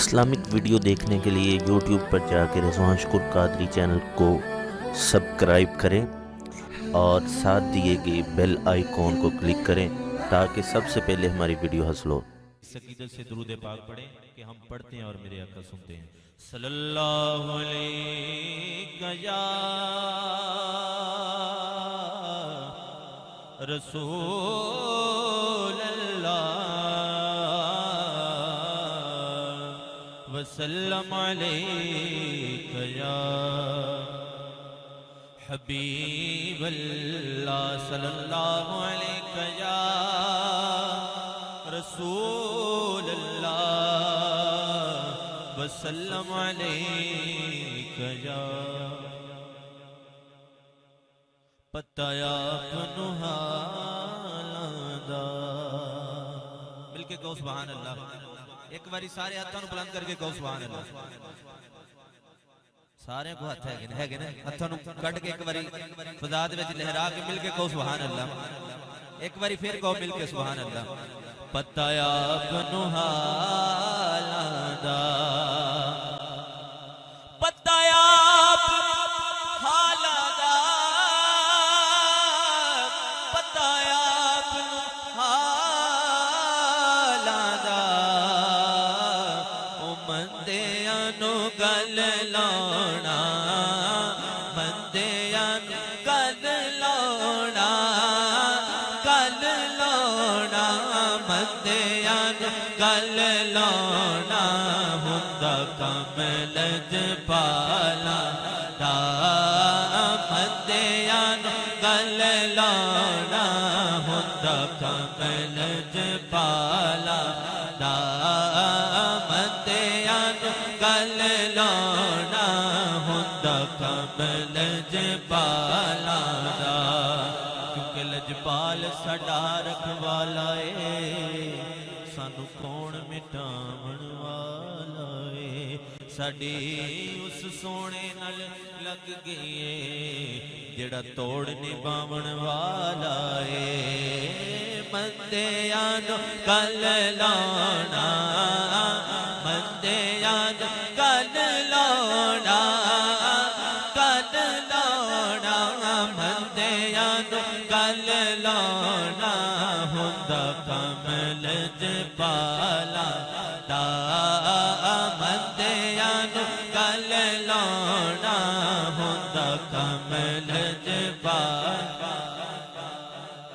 Islamic video دیکھنے کے لیے یوٹیوب پر جا کے رضوان شکر قادری چینل کو سبسکرائب کریں اور ساتھ دیے گئے بیل آئیکن کو کلک کریں تاکہ سب سے پہلے ہماری ویڈیو حاصل ہو۔ سکیدت سے درود پاک پڑھیں کہ ہم پڑھتے ہیں اور میرے آقا سنتے ہیں۔ صلی اللہ علیہ یا رسول اللہ وسلم علیک یا حبیب اللہ صلی اللہ علیہ یا رسول اللہ وسلم علیک یا پتایا پنہا لادا مل کے کہو سبحان اللہ۔ ایک باری سارے ہاتھوں بلند کر کے کہو سبحان اللہ۔ سارے کو ہاتھ ہے گے نا ہاتھوں کٹ کے ایک باری فضا دے وچ لہرا کے مل کے کہو سبحان اللہ۔ ایک باری پھر کہو مل کے سبحان اللہ۔ پتایا پنہا لادا پتایا گل لونا ہوندا کمل جپالا دا مدیاں گل لونا ہوندا کمل جپالا دا مدیاں گل لونا ہوندا کمل جپالا دا کیونکہ لجپال ساڈا رکھوالا اے سانو کون مٹاون والا اے ساڈی اس سونے نال لگ گئی اے جڑا توڑ نبھاون والا اے بندیاں نو گل لانا بندیاں نو گل لانا گل لانا بندیاں نو گل لانا ہوندا کمل جپالا دا بندیاں نو گل لانا ہوندا کمل جپالا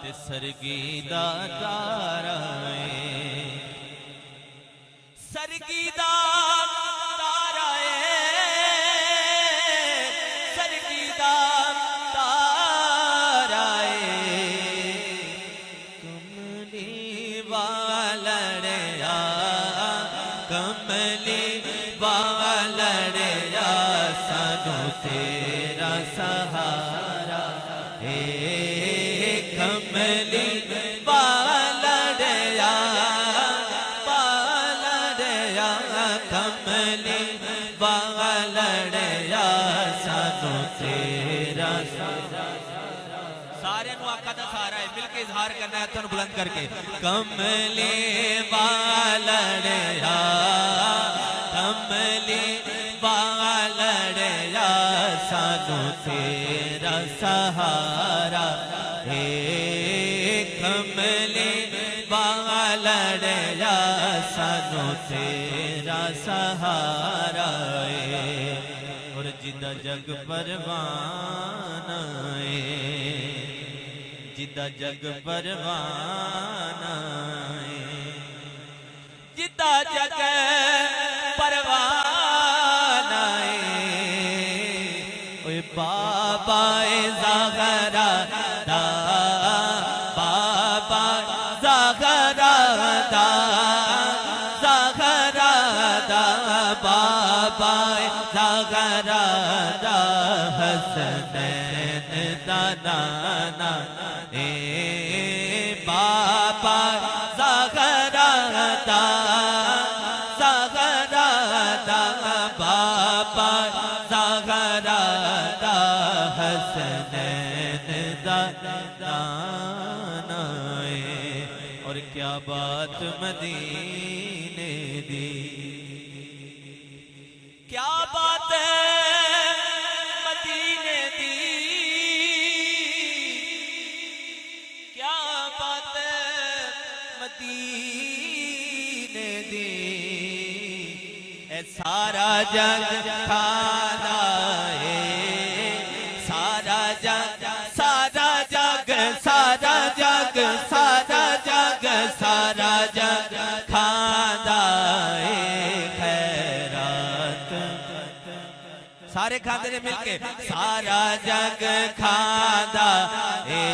تے سرگی دا تارا اے سرگی دا تارا اے سرگی دا تارا اے کملی والڑیا کملی والڑیا سانو تیرا سہارا اے کملی والڑیا والڑیا کملی والڑیا سانو تیرا سارے نو آقا دا سہارا ہے مل کے اظہار کرنا ہے تن بلند کر کے کملی والڑیا کملی والڑیا سانو تیرا سہارا اے کملی والڑیا سانو تیرا سہارا اے اور جدا جگ پروان اے جدا جگ پروان اے جدا جگ پروان اے اوے بابا زہرا دا بابا زہرا دا زہرا دا بابا زہرا دا حسنین دا نانا اے بابا زہرا دا زہرا دا بابا زہرا دا حسنین دا نانا اے اور کیا بات مدینے دی کیا بات ہے مدینے دی، کیا بات ہے مدینے دی، اے سارا جگ کھانا ہے، سارا جگ سارا جگ سارا جگ سارا جگ سارا جگ کھانا ہے خیرات، سارے کھاندے نے مل کے سارا جگ کھانا ہے،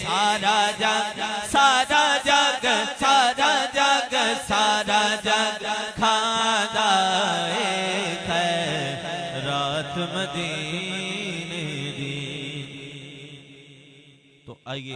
سارا جگ سارا جگ سارا جگ سارا جگ کھانا ہے خیرات مدینے دی۔ تو آئیے